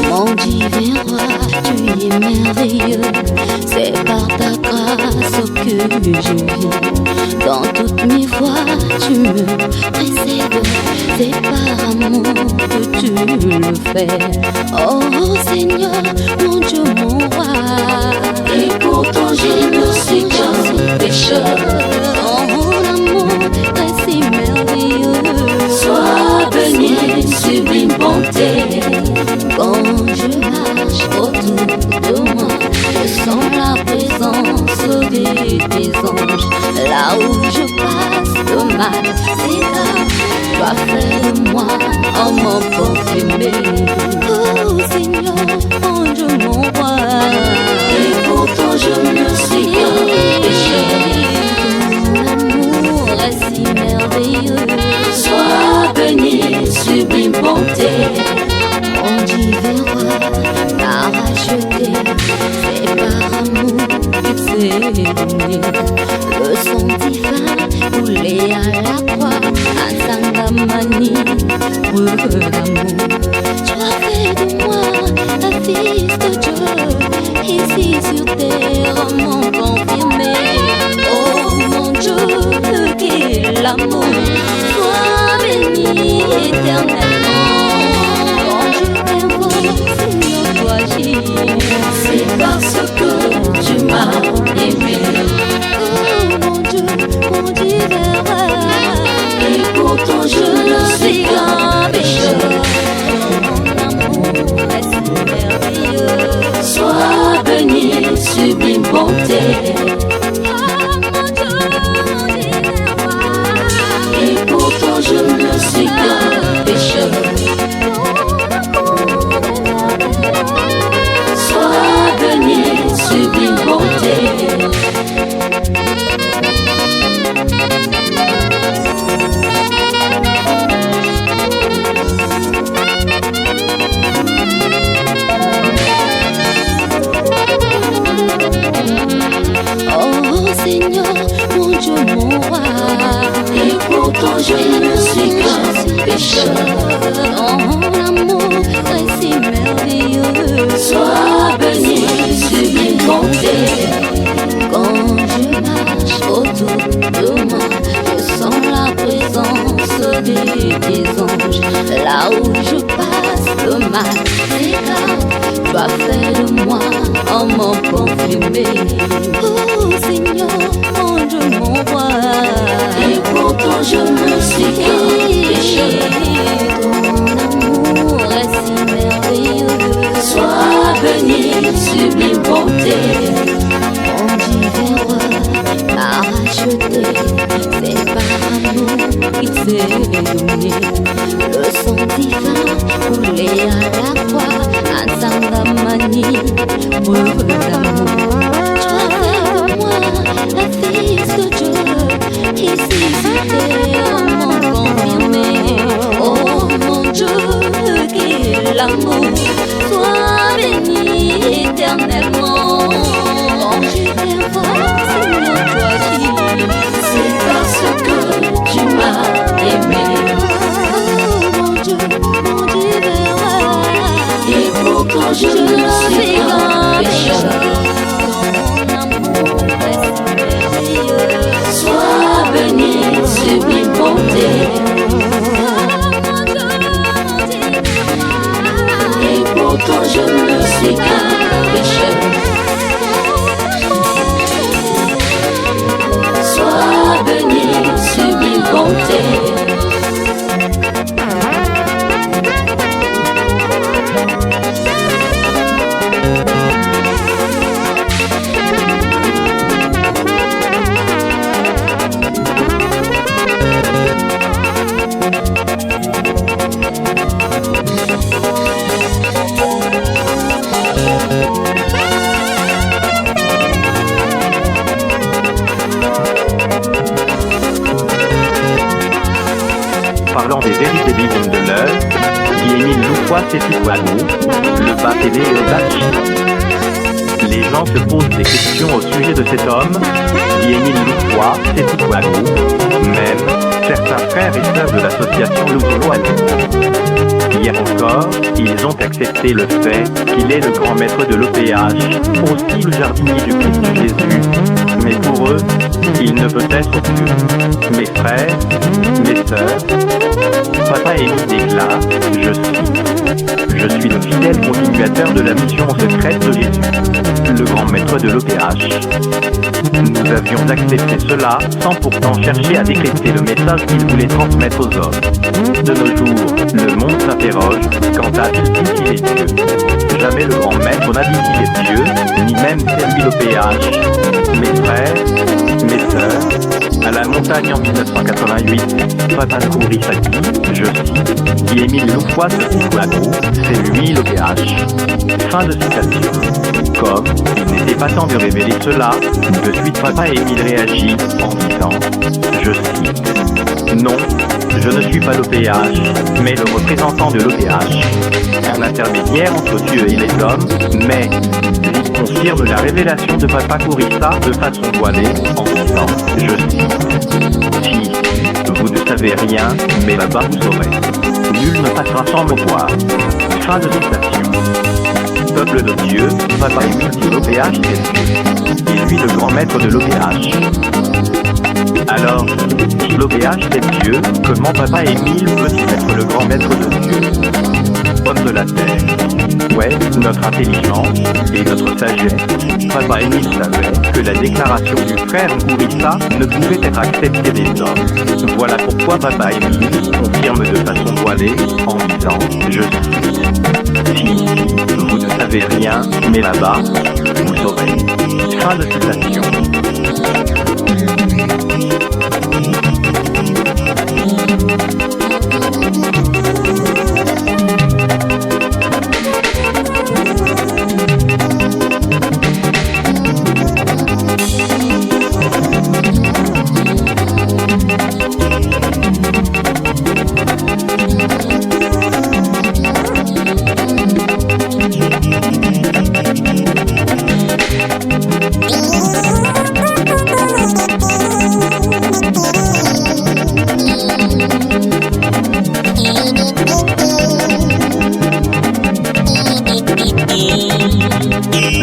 Mon divin roi, tu es merveilleux. C'est par ta grâce que je vis. Dans toutes mes voies, tu me précèdes. C'est par amour que tu le fais. Oh Seigneur, mon Dieu, mon roi. Et pourtant je ne suis qu'un pécheur. Oh mon amour est si merveilleux. Sois béni, sublime bonté. Quand je marche autour de moi, je sens la présence de tes anges. Là où je passe le mal, c'est là. Tu as fait de moi un homme parfumé. Oh Seigneur, mon Dieu, mon roi. Et pourtant je ne suis qu'un pécheur. Ton amour est si merveilleux. Sois béni, sublime bonté. Mon divin roi m'a racheté. C'est par amour qu'il s'est donné. Le sang divin coulé à la croix. Ansangamani, pour l'amour. Tu as fait de moi un fils de Dieu. Ici sur terre, mon confirmé. Oh mon Dieu, quel amour. Sois béni éternellement. Quand je t'invoque, Seigneur, toi agis. C'est parce que tu m'as aimé. Oh mon Dieu, mon divin roi. Et pourtant je ne suis qu'un pécheur. Mon amour est si merveilleux. Sois béni, sublime bonté. Oh mon Dieu, mon divin roi. Et pourtant je ne suis qu'un pécheur. Sois béni, sublime bonté. Oh Seigneur, mon Dieu, mon roi. Et pourtant je ne suis qu'un pécheur. Oh mon amour est si merveilleux. Sois béni, sublime bonté. Quand je marche autour de moi, je sens la présence de tes anges. Là où je passe le mal, c'est là. Tu as fait de moi un homme parfumé. Oh Seigneur, mon Dieu, mon roi. Et pourtant je ne suis qu'un pécheur. Ton amour est si merveilleux. Sois béni, sublime bonté. Mon divin roi m'a racheté. C'est par amour qu'il s'est donné. Le sang divin coulé à la croix. Ansangamani, pour l'amour. Tu as fait de moi un fils de Dieu. Ici sur terre, mon confirmé. Oh mon Dieu, quel amour. Sois béni éternellement. Quand je t'invoque, Seigneur, toi agis. C'est parce que tu m'as aimé. Oh mon Dieu, mon divin roi. Et pourtant je ne suis qu'un pécheur. Ton amour est si merveilleux. Sois béni, sublime bonté. Et pourtant je ne suis qu'un pécheur. Sois béni, sublime bonté. parlant des vérités divines de l'heure, qui Émile Loufois Séfouago, le bas télé et le batch. Les gens se posent des questions au sujet de cet homme, qui Émile Loufois Séfouago, même certains frères et sœurs de l'association Loufois. Hier encore, ils ont accepté le fait qu'il est le grand maître de l'OPH, aussi le jardinier du Christ Jésus. Mais pour eux, il ne peut être que mes frères, mes sœurs. Papa Émile déclare, je cite, « Je suis le fidèle continuateur de la mission secrète de Jésus, le grand maître de l'OPH. » Nous avions accepté cela sans pourtant chercher à décrypter le message qu'il voulait transmettre aux hommes. De nos jours, le monde s'interroge quant à qui dit qu'il est Dieu. Jamais le grand maître n'a dit qu'il est Dieu, ni même servi l'OPH. Mes frères, mes sœurs, à la montagne en 1988, Papa Kourissa dit, je cite, « Qui Émile Loufois Séfouago, c'est lui l'OPH. » Fin de citation. Comme il n'était pas temps de révéler cela, de suite Papa Émile réagit en disant, je cite, « Non, je ne suis pas l'OPH, mais le représentant de l'OPH, un intermédiaire entre Dieu et les hommes, mais il confirme la révélation de Papa Kourissa de façon voilée en disant, je cite, « Si vous ne savez rien, mais là-bas vous saurez. Nul ne passera sans me voir. » Fin de citation. Peuple de Dieu, Papa Émile dit l'OPH est Dieu. Et lui le grand maître de l'OPH. Alors, si l'OPH est Dieu, comment Papa Émile peut-il être le grand maître de Dieu? Homme de la terre. Ouais, notre intelligence et notre sagesse. Papa Émile savait que la déclaration du frère Kourissa ne pouvait être acceptée des hommes. Voilà pourquoi Papa Émile confirme de façon voilée en disant, je cite, si vous ne savez rien, mais là-bas, vous saurez. Fin de citation.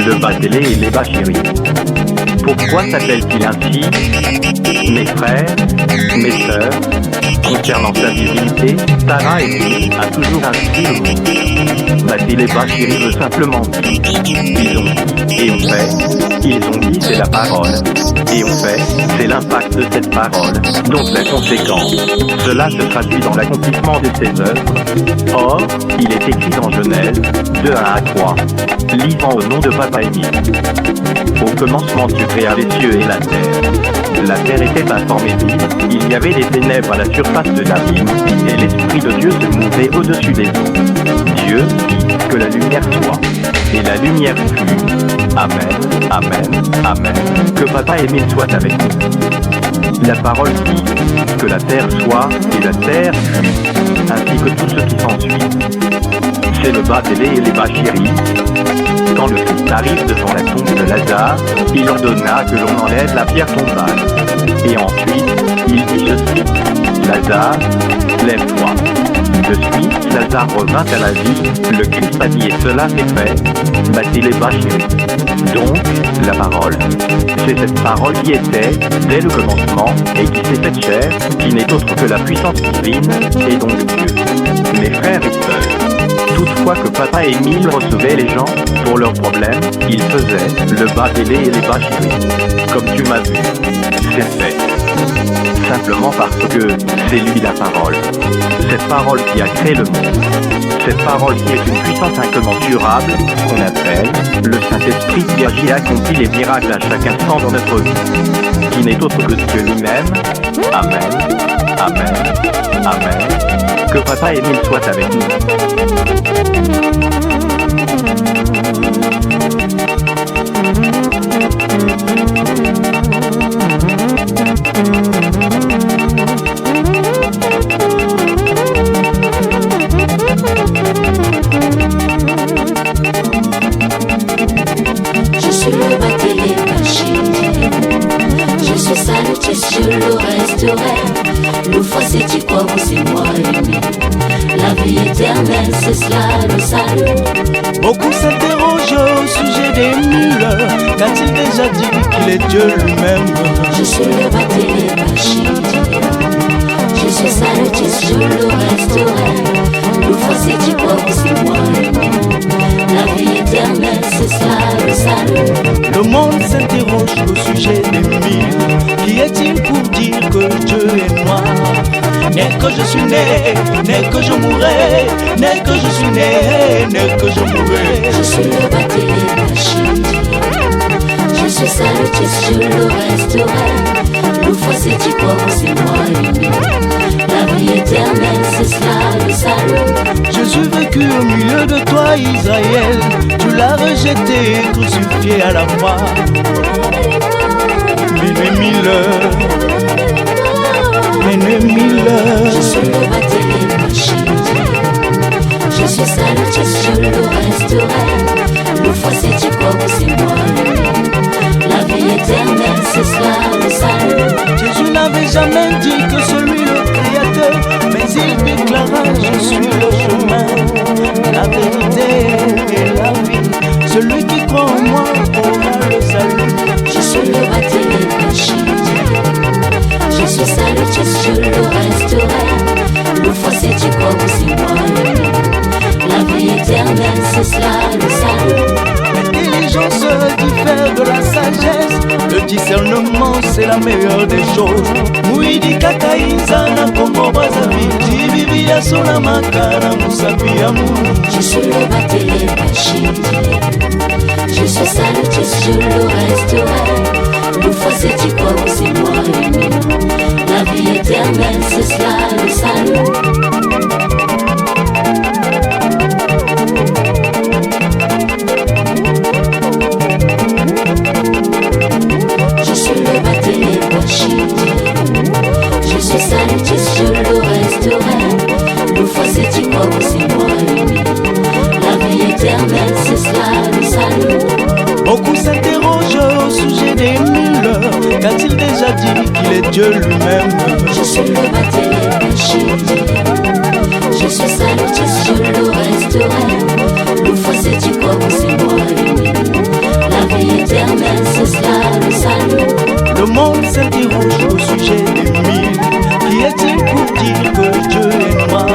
Le bas télé et les bas chéris. Pourquoi s'appelle-t-il ainsi? Mes frères, mes sœurs, concernant sa divinité, Sarah a toujours inscrit le mot. Bas télé, bas chéris veut simplement dire. Ils ont dit et on fait. Ils ont dit c'est la parole. Et on fait, c'est l'impact de cette parole. Donc la conséquence. Cela se traduit dans l'accomplissement de ses œuvres. Or, il est écrit dans Genèse 2:1-3. Lisant au nom de Papa Émile. Au commencement tu créas les cieux et la terre. La terre était informée vide, il y avait des ténèbres à la surface de l'abîme, et l'Esprit de Dieu se mouvait au-dessus des eaux. Dieu dit que la lumière soit, et la lumière fut. Amen, amen, amen. Que Papa Émile soit avec nous. La parole dit que la terre soit, et la terre fut, ainsi que tout ce qui s'ensuit. C'est le bas télé et les bas chéris. Quand le Christ arrive devant la tombe de Lazare, il ordonna que l'on enlève la pierre tombale. Et ensuite, il dit ceci, Lazare, lève-toi. De suite, Lazare revint à la vie, le Christ a dit et cela est fait, bâtit les bas chéris. Donc, la parole. C'est cette parole qui était, dès le commencement, et qui s'est faite chair, qui n'est autre que la puissance divine, et donc Dieu. Mes frères et sœurs, toutefois que Papa Émile recevait les gens pour leurs problèmes, il faisait le bas télé et les bas chéris. Comme tu m'as vu, c'est fait. Simplement parce que c'est lui la parole. Cette parole qui a créé le monde. Cette parole qui est une puissance incommensurable, qu'on appelle le Saint-Esprit qui agit et accomplit les miracles à chaque instant dans notre vie. Qui n'est autre que Dieu lui-même. Amen. Amen. Amen. Que Papa Émile soit avec nous. c'est-y quoi, vous c'est moi aimé. La vie éternelle, c'est cela le salut. Beaucoup s'interrogent au sujet des mille. Qu'a-t-il déjà dit qu'il est Dieu lui-même? Je suis le bâtiment Bachidi. Je suis ça le titre, je le resterai. Le fois c'est-y quoi, vous c'est moi aimé. La vie éternelle, c'est cela le salut. Le monde s'interroge au sujet des mille. Qui est-il pour dire que Dieu est noir? N'est que je suis né, n'est que je mourrai, n'est que je suis né, n'est que je mourrai. Je suis le bâtiment Bachidi. Je suis ça le titre, je le resterai. Le fois c'est-y quoi, c'est moi aimé. La vie éternelle, c'est cela le salut. Jésus vécu au milieu de toi, Israël. Tu l'as rejeté, crucifié à la croix. Mille, je suis le bâtiment Bachidi. Je suis ça le titre, je le resterai. Le fois c'est-y quoi, c'est moi aimé. La vie éternelle, c'est cela le salut. Jésus n'avait jamais dit que celui le Créateur, mais il déclara: je suis le chemin, la vérité et la vie. Celui qui croit en moi aura le salut. Je suis le bâtiment Bachidi. Je suis ça le titre, je le resterai. Le fois c'est-y quoi, c'est moi aimé. La vie éternelle, c'est cela le salut. L'intelligence diffère de la sagesse. Le discernement, c'est la meilleure des choses. Mouidi kakaïza na Congo Brazzaville. Vivia sona makana musapi amour. Je suis le bâtiment Bachidi. Je suis ça le titre, je le resterai. Le fois c'est-y quoi, c'est moi aimé. La vie éternelle, c'est cela le salut. Je suis le bâtiment Bachidi. Je suis ça le titre, je le resterai. Le fois c'est-y quoi, c'est moi aimé. La vie éternelle, c'est cela le salut. Beaucoup s'interrogent au sujet des mille. Qu'a-t-il déjà dit qu'il est Dieu lui-même? Je suis le bâtiment Bachidi. Je suis ça le titre, je le resterai. Le fois c'est-y quoi, c'est moi aimé. La vie éternelle, c'est cela le salut. Le monde s'interroge au sujet des mille. Qui est-il pour dire que Dieu est noir?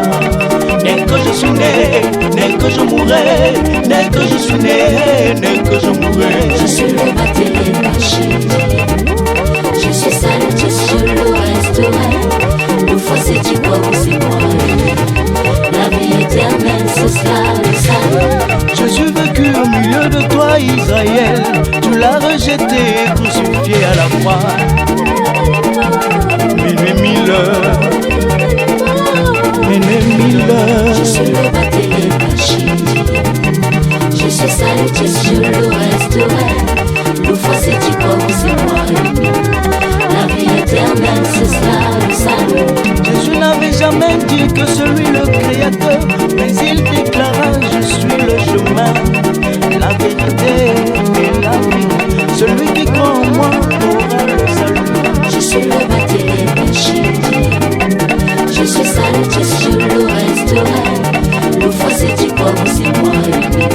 N'est que je suis né, n'est que je mourrai, n'est que je suis né, n'est que je mourrai. Je suis le bâtiment Bachidi. Je suis ça le titre, je le resterai. Le fois c'est-y quoi, c'est moi aimé. La vie éternelle, c'est cela le salut. Jésus vécu au milieu de toi, Israël. Tu l'as rejeté, crucifié à la croix. Mille. Je suis le bâtiment Bachidi. Je suis ça le titre, je le resterai. Le fois c'est-y quoi, c'est moi aimé. La vie éternelle, c'est cela le salut. Jésus n'avait jamais dit que celui le Créateur, mais il déclara: je suis le chemin, la vérité et la vie. Celui qui croit en moi aura le salut. Je suis le bâtiment Bachidi. Je suis ça le titre, je le resterai. Le fois c'est-y quoi, c'est moi aimé.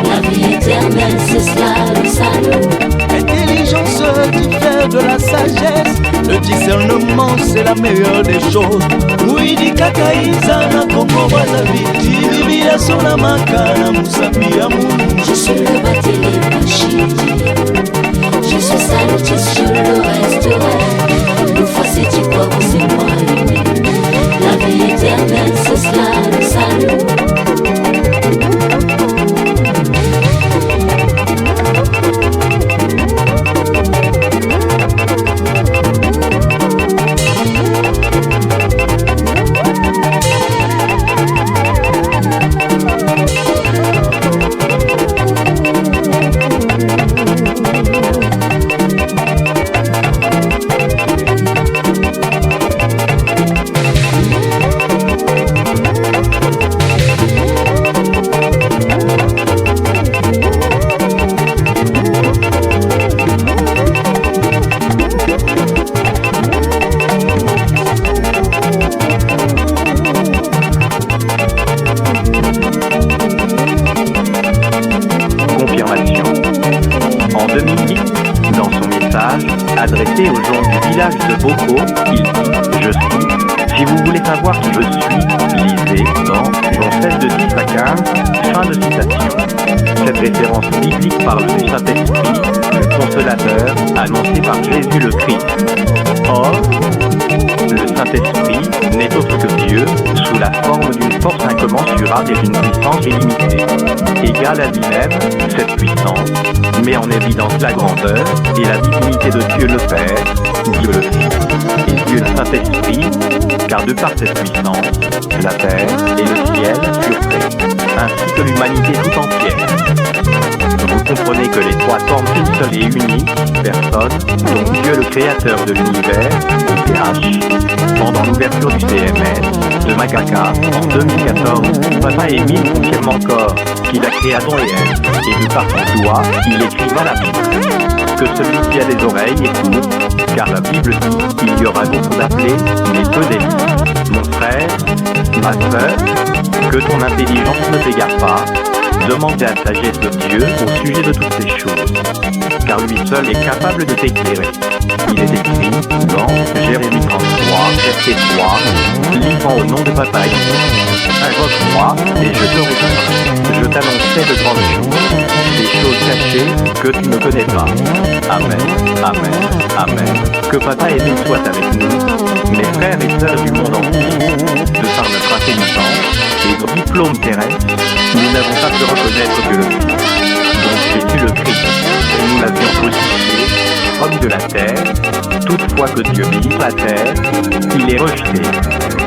La vie éternelle, c'est cela le salut. L'intelligence diffère de la sagesse. Le discernement, c'est la meilleure des choses. Mouidi kakaïza na Congo Brazzaville. Vivia sona makana musapi amour. Je suis le bâtiment Bachidi. Je suis ça le titre, je le resterai. Le fois c'est-y quoi, c'est moi aimé. La vie éternelle, c'est cela le salut. savoir qui je suis, lisez dans Jean 16 de 10 à 15, fin de citation. Cette référence biblique parle du Saint-Esprit, le consolateur, annoncé par Jésus le Christ. Or, le Saint-Esprit n'est autre que Dieu, sous la forme d'une force incommensurable et d'une puissance illimitée. Égale à lui-même, cette puissance met en évidence la grandeur et la divinité de Dieu le Père, Dieu le Fils et Dieu le Saint-Esprit, car de par cette puissance, la terre et le ciel furent créés, ainsi que l'humanité tout entière. Vous comprenez que les trois forment une seule et unique personne, donc Dieu le créateur de l'univers, OPH, pendant l'ouverture du CMS de Magaca en 2014, Papa Émile confirme encore qu'il a créé Adam et Ève, et de par son doigt, il écriva la Bible. Que celui qui a des oreilles écoute, car la Bible dit qu'il y aura beaucoup d'appelés, mais peu d'élus. Mon frère, ma sœur, que ton intelligence ne t'égare pas, demandez à la sagesse de Dieu au sujet de toutes ces choses, car lui seul est capable de t'éclairer. Il est écrit dans Jérémie 33, verset 3, lisant au nom de Papa Émile. Invoque-moi et je te répondrai. Je t'annoncerai de grandes choses, des choses cachées que tu ne connais pas. Amen, amen, amen. Que Papa Émile soit avec nous, mes frères et sœurs du monde entier. De par notre intelligence et nos diplômes terrestres, nous n'avons pas pu reconnaître que le Fils, donc Jésus le Christ, et nous l'avions crucifié, homme de la terre. Toutefois que Dieu vit la terre, il est rejeté,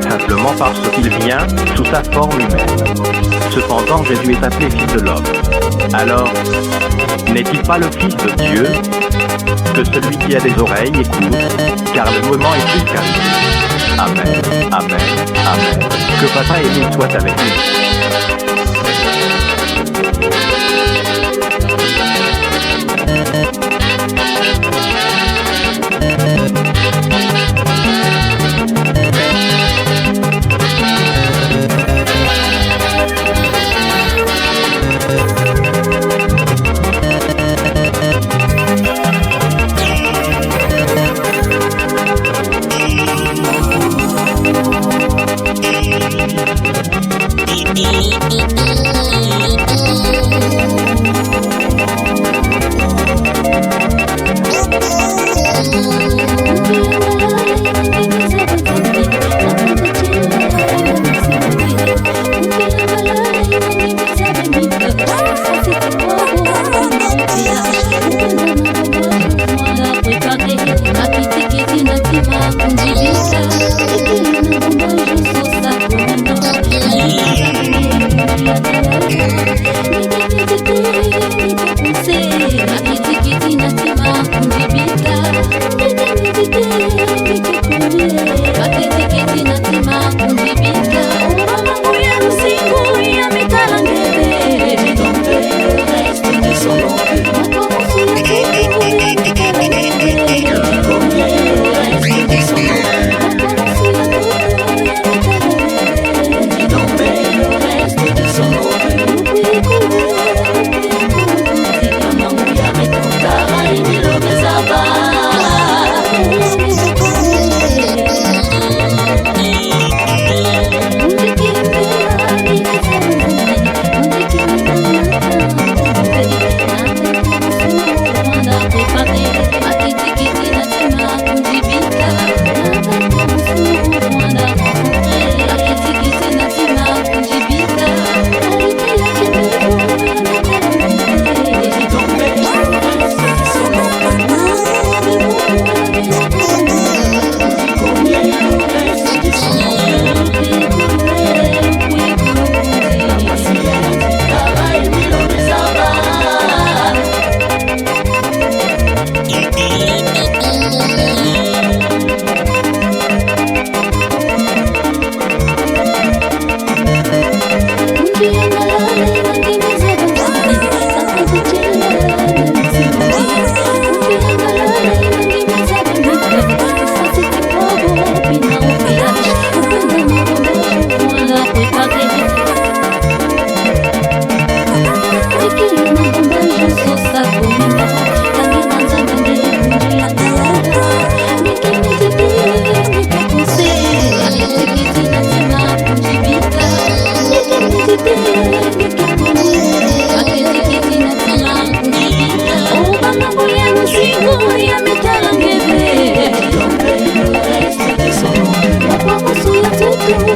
simplement parce qu'il vient sous sa forme humaine. Cependant, Jésus est appelé Fils de l'homme. Alors, n'est-il pas le Fils de Dieu? Que celui qui a des oreilles écoute, car le moment est plus qu'arrivé. Amen, amen, amen. Que Papa Émile soit avec nous. Thank you.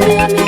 Prepare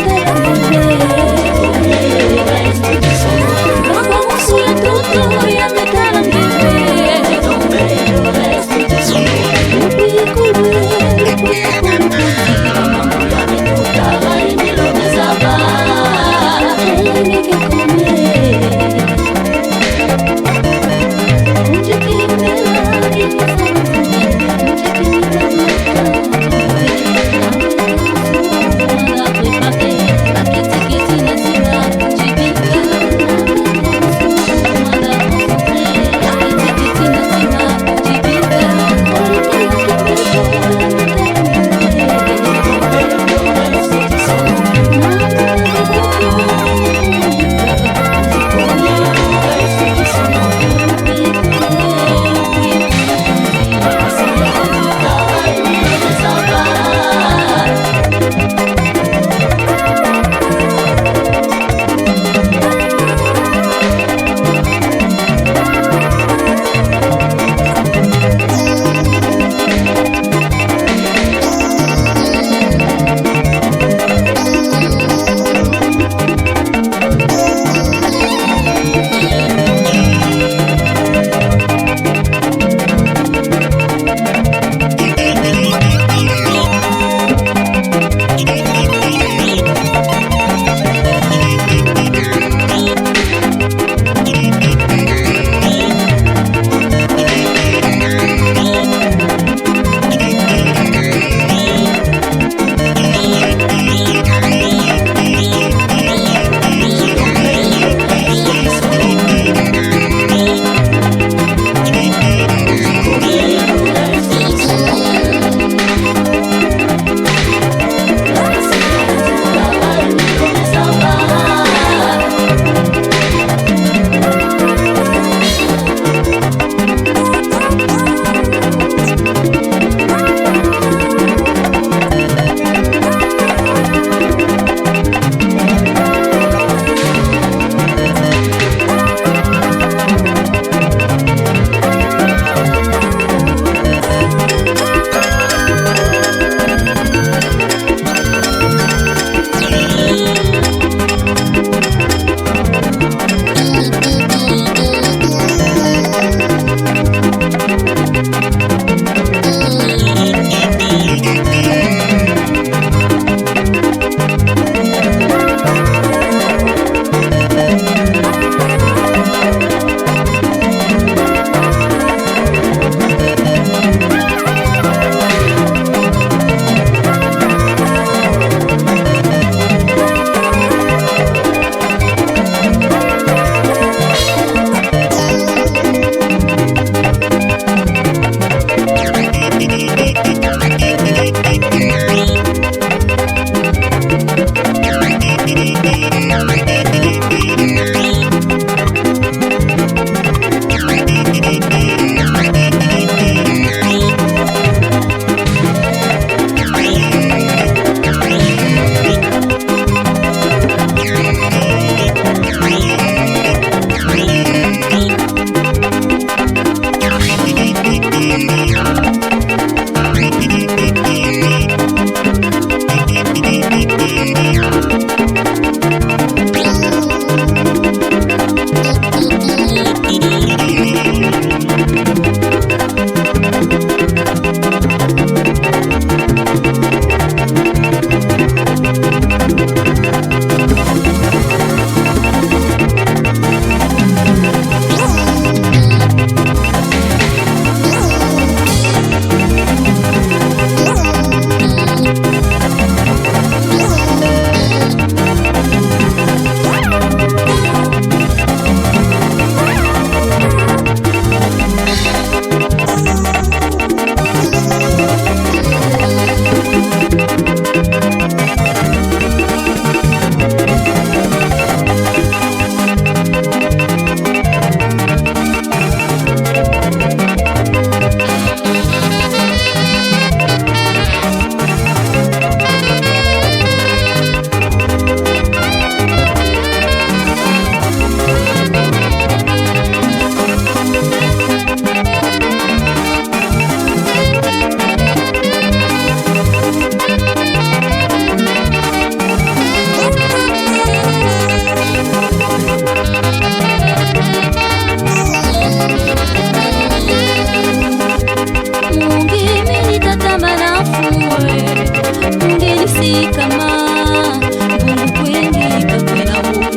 bungu kwengi kakwela wuna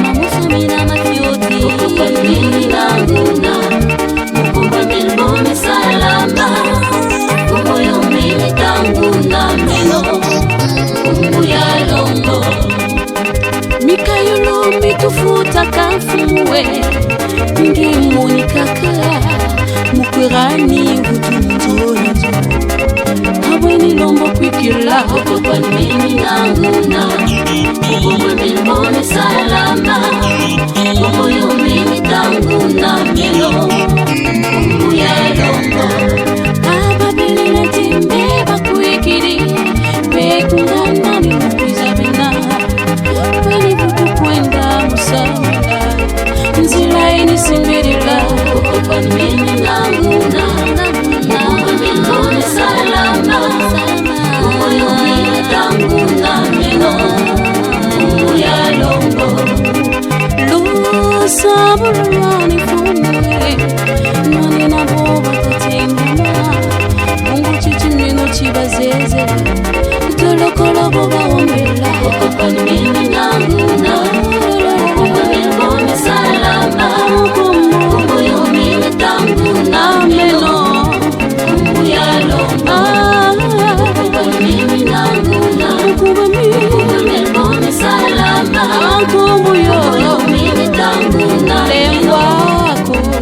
mamusomina mafioti Kukupa mimi nanguna Mukumba milbome salama Kumoyo mimi tanguna meno Kumbu ya longo mikayulo mitufuta kafumwe ngimoni kaka mukwerani vutunzonzo abweni lombo kwikila Kukupa mimi nanguna Mukumba milbome salama Kumoyo mimi tanguna meno Kumbu ya longo ababelila timbe bakwikili bekungana ni mukizabena kweli vutukwenda musala nzila inisimbirila Kukupa mimi nanguna Mukumba milbome salama Kumoyo mimi tanguna meno Kumbu ya longo lusabulani fumwe nani nabo batatengama mungu chichimino chibazezela tolokolobo bawombela Kukupa mimi nanguna Mukumba milbome salama Kumoyo mimi tanguna meno Kumbu ya longo Kukupa mimi nanguna Mukumba milbome salama Kumoyo mimi tanguna meno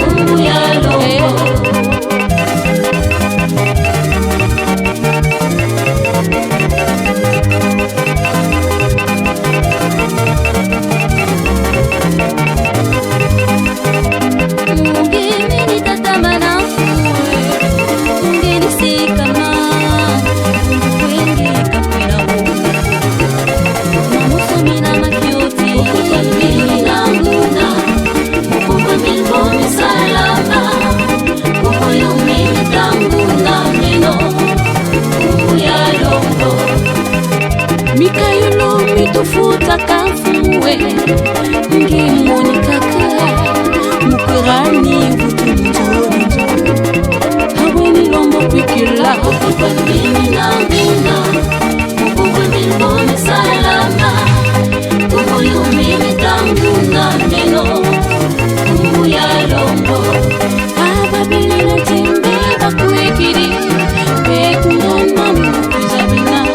Kumbu ya longo mungeni tatamana fumwe mungeni sikama kwengi kakwela wuna mamusomina mafioti Kukupa mimi nanguna Mukumba milbome salama Kumoyo mimi tanguna meno Kumbu ya longo mikayulo mitufuta kafumwe ngimoni kaka mukwerani vutunzonzo abweni lombo kwikila Kukupa mimi nanguna Mukumba milbome salama Kumoyo mimi tanguna meno Kumbu ya longo ababelila timbe bakwikili bekungana ni mukizabena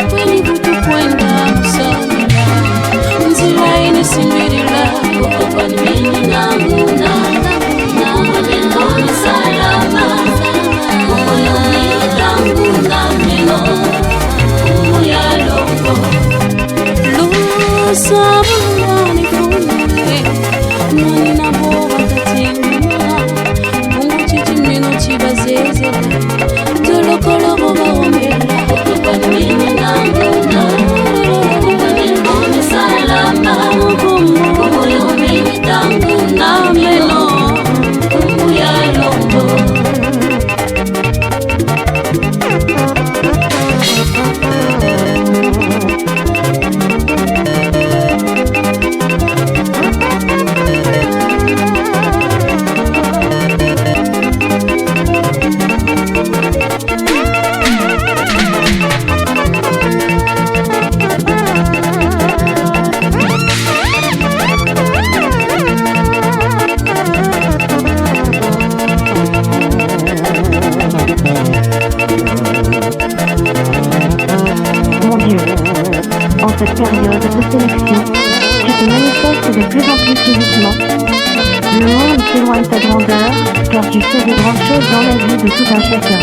kweli vutukwenda musala nzila inisimbirila Kukupa mimi nanguna Mukumba milbome salama Kumoyo mimi tanguna meno Kumbu ya longo lusabulani fumwe nani nabo batatengama mungu chichimino chibazezela tolokolobo bawombela Kukupa mimi nanguna Mukumba milbome salama Kumoyo mimi tanguna meno Kumbu ya longo Mon Dieu, en cette période de sélection, tu te manifestes de plus en plus physiquement. Le monde s'éloigne de ta grandeur, car tu fais de grandes choses dans la vie de tout un chacun.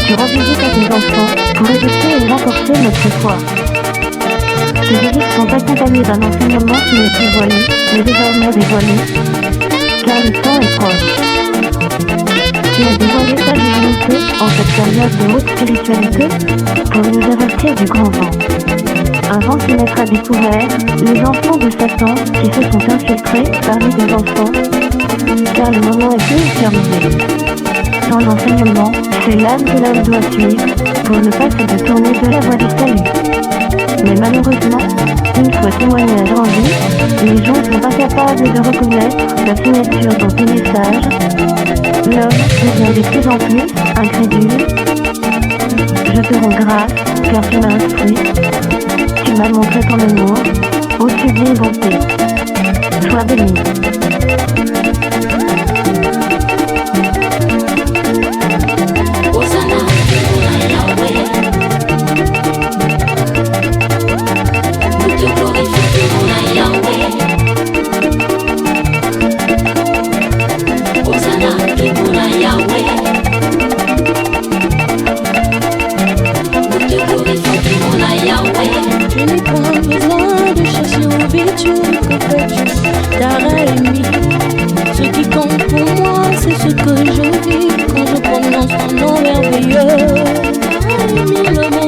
Tu rends visite à tes enfants pour éduquer et renforcer notre foi. Ces visites sont accompagnées d'un enseignement qui n'est plus voilé, mais désormais dévoilé, car le temps est proche. Tu as dévoilé ta divinité en cette période de haute spiritualité pour nous avertir du grand vent. Un vent qui mettra à découvert les enfants de Satan qui se sont infiltrés parmi des enfants, car le moment est plus terminé. Sans l'enseignement, c'est l'âme que l'homme doit suivre pour ne pas se détourner de la voie du salut. Mais malheureusement, une fois témoignage rendu, les gens sont incapables de reconnaître la signature dans tes messages. L'homme devient de plus en plus incrédule. Je te rends grâce car tu m'as instruit, tu m'as montré ton amour, ô sublime bonté. Sois béni. Hosanna, Yahweh. Nous te glorifions, Yahweh. Hosanna, Yahweh. Nous te glorifions, Yahweh. Je n'ai pas besoin de chercher où vis-tu, que fais-tu, t'as réuni. Ce qui compte pour moi, c'est ce que je vis quand je prononce ton nom merveilleux. T'as émis le monde.